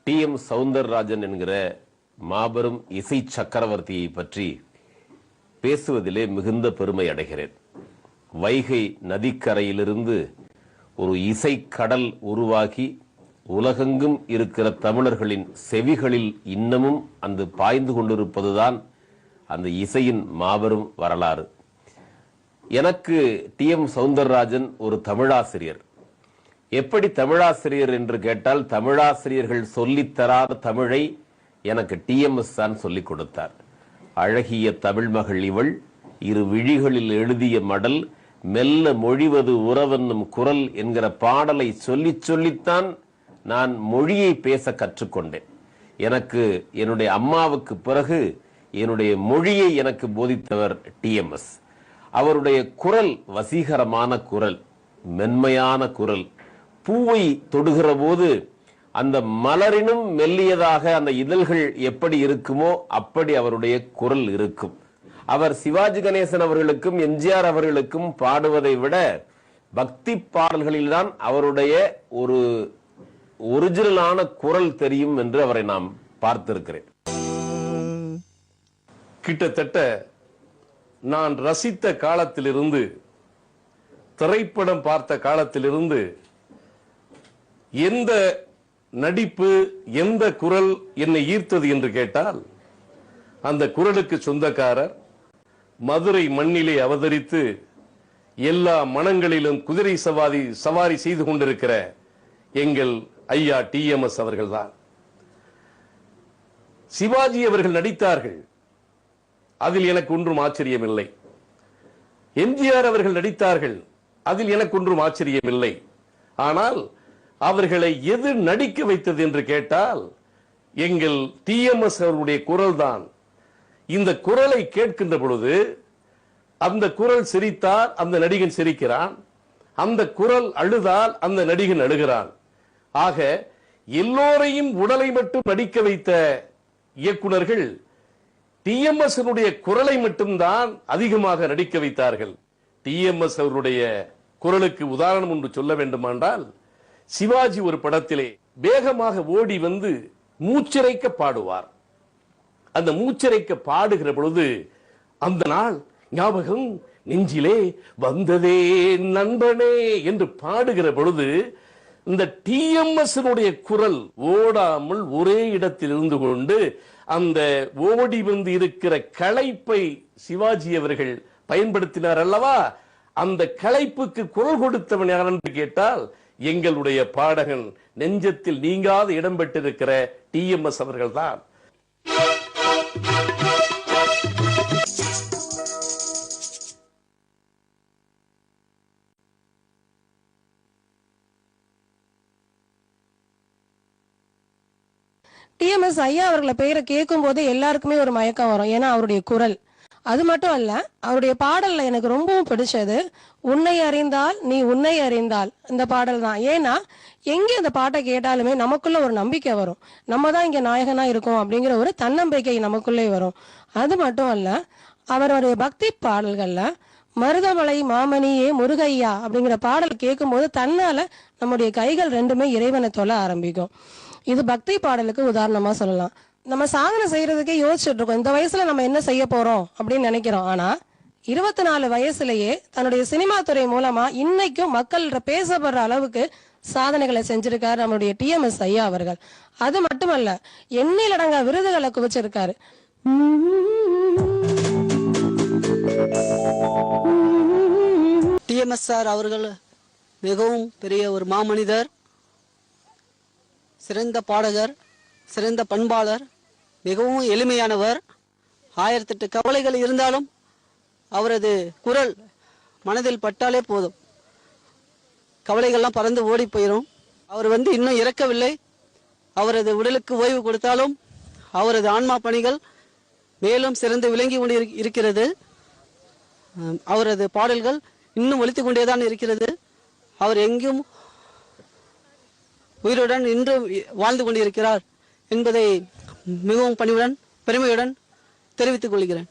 TM. Soundararajan என்கிற மாபெரும் இசை சக்கரவர்த்தியை பற்றி பேசுவதிலே மிகுந்த பெருமை அடைகிறேன். வைகை நதிக்கரையிலிருந்து ஒரு இசை கடல் உருவாகி உலகெங்கும் இருக்கிற தமிழர்களின் செவிகளில் இன்னமும் அந்த பாய்ந்து கொண்டிருப்பதுதான் அந்த இசையின் மாபெரும் வரலாறு. எனக்கு டி.எம். சௌந்தரராஜன் ஒரு தமிழாசிரியர். எப்படி தமிழாசிரியர் என்று கேட்டால், தமிழாசிரியர்கள் சொல்லித்தராத தமிழை எனக்கு டி.எம்.எஸ். தான் சொல்லிக் கொடுத்தார். அழகிய தமிழ் மகள் இவள், இரு விழிகளில் எழுதிய மடல், மெல்ல மொழிவது உறவென்னும் குரல் என்கிற பாடலை சொல்லி சொல்லித்தான் நான் மொழியை பேச கற்றுக்கொண்டேன். எனக்கு என்னுடைய அம்மாவுக்கு பிறகு என்னுடைய மொழியை எனக்கு போதித்தவர் டி.எம்.எஸ். அவருடைய குரல் வசீகரமான குரல், மென்மையான குரல். பூவை தொடுகிற போது அந்த மலரினும் மெல்லியதாக அந்த இதழ்கள் எப்படி இருக்குமோ அப்படி அவருடைய குரல் இருக்கும். அவர் சிவாஜி கணேசன் அவர்களுக்கும் எம்ஜிஆர் அவர்களுக்கும் பாடுவதை விட பக்தி பாடல்களில்தான் அவருடைய ஒரு ஒரிஜினலான குரல் தெரியும் என்று அவரை நாம் பார்த்திருக்கிறேன். கிட்டத்தட்ட நான் ரசித்த காலத்திலிருந்து, திரைப்படம் பார்த்த காலத்திலிருந்து எந்த நடிப்பு, எந்த குரல் என்னை ஈர்த்தது என்று கேட்டால், அந்த குரலுக்கு சொந்தக்காரர் மதுரை மண்ணிலே அவதரித்து எல்லா மனங்களிலும் குதிரை சவாரி செய்து கொண்டிருக்கிற எங்கள் ஐயா டி.எம்.எஸ். அவர்கள்தான். சிவாஜி அவர்கள் நடித்தார்கள், அதில் எனக்கு ஒன்றும் ஆச்சரியமில்லை. எம்ஜிஆர் அவர்கள் நடித்தார்கள், அதில் எனக்கு ஒன்றும் ஆச்சரியமில்லை. ஆனால் அவர்களை எது நடிக்க வைத்தது என்று கேட்டால், எங்கள் டி.எம்.எஸ். அவர்களுடைய குரல் தான். இந்த குரலை கேட்கின்ற பொழுது, அந்த குரல் சிரித்தால் அந்த நடிகன் சிரிக்கிறான், அந்த குரல் அழுதால் அந்த நடிகன் அழுகிறான். ஆக எல்லோரையும் உடலை மட்டும் நடிக்க வைத்த இயக்குனர்கள் டி.எம்.எஸ். குரலை மட்டும்தான் அதிகமாக நடிக்க வைத்தார்கள். டி.எம்.எஸ். அவருடைய குரலுக்கு உதாரணம் ஒன்று சொல்ல வேண்டுமென்றால், சிவாஜி ஒரு படத்திலே வேகமாக ஓடி வந்து மூச்சிறைக்க பாடுவார். அந்த மூச்சிறைக்க பாடுகிற பொழுது, அந்த நாள் ஞாபகம் நெஞ்சிலே வந்ததே நண்பனே என்று பாடுகிற பொழுது, இந்த டி.எம்.எஸ். குரல் ஓடாமல் ஒரே இடத்தில் இருந்து கொண்டு அந்த ஓடி வந்து இருக்கிற களைப்பை சிவாஜி அவர்கள் பயன்படுத்தினார் அல்லவா? அந்த களைப்புக்கு குரல் கொடுத்தவன் யார் என்று கேட்டால், எங்களுடைய பாடகன், நெஞ்சத்தில் நீங்காத இடம் பெற்றிருக்கிற டி.எம்.எஸ். அவர்கள் தான். டி.எம்.எஸ். ஐயா அவர்களை பெயரை கேட்கும் போதே எல்லாருக்குமே ஒரு மயக்கம் வரும். ஏன்னா அவருடைய குரல். அது மட்டும் அல்ல, அவருடைய பாடல்ல எனக்கு ரொம்பவும் பிடிச்சது உன்னை அறிந்தால் நீ உன்னை அறிந்தால் இந்த பாடல் தான். ஏன்னா எங்கே அந்த பாட்டை கேட்டாலுமே நமக்குள்ள ஒரு நம்பிக்கை வரும். நம்ம தான் இங்க நாயகனா இருக்கோம் அப்படிங்கிற ஒரு தன்னம்பிக்கை நமக்குள்ளே வரும். அது மட்டும் அல்ல, அவருடைய பக்தி பாடல்கள்ல மருதமலை மாமணியே முருகையா அப்படிங்கிற பாடல் கேட்கும் போது தன்னால நம்முடைய கைகள் ரெண்டுமே இறைவனை தொழ ஆரம்பிக்கும். இது பக்தி பாடலுக்கு உதாரணமா சொல்லலாம். நம்ம சாதனை செய்யறதுக்கே யோசிச்சுட்டு இருக்கோம், இந்த வயசுல நம்ம என்ன செய்ய போறோம் அப்படின்னு நினைக்கிறோம். ஆனா 24 வயசுலயே தன்னுடைய சினிமா துறை மூலமா இன்னைக்கும் மக்கள் பேசப்படுற அளவுக்கு சாதனைகளை செஞ்சிருக்காரு நம்மளுடைய டி.எம்.எஸ். ஐயா அவர்கள். அது மட்டுமல்ல, எண்ணிலடங்கா விருதுகளை குவிச்சிருக்காரு. டி.எம்.எஸ். சார் அவர்கள் மிகவும் பெரிய ஒரு மாமனிதர், சிறந்த பாடகர், சிறந்த பண்பாளர், மிகவும் எளிமையானவர். 1008 கவலைகள் இருந்தாலும் அவரது குரல் மனதில் பட்டாலே போதும், கவலைகள்லாம் பறந்து ஓடி போயிடும். அவர் இன்னும் இறக்கவில்லை. அவரது உடலுக்கு ஓய்வு கொடுத்தாலும் அவரது ஆன்மா பணிகள் மேலும் சிறந்து விளங்கி கொண்டு இருக்கிறது. அவரது பாடல்கள் இன்னும் ஒலித்து கொண்டேதான் இருக்கிறது. அவர் எங்கும் உயிருடன் இன்று வாழ்ந்து கொண்டிருக்கிறார் என்பதை மிகவும் பணிவுடன் பெருமையுடன் தெரிவித்துக் கொள்கிறேன்.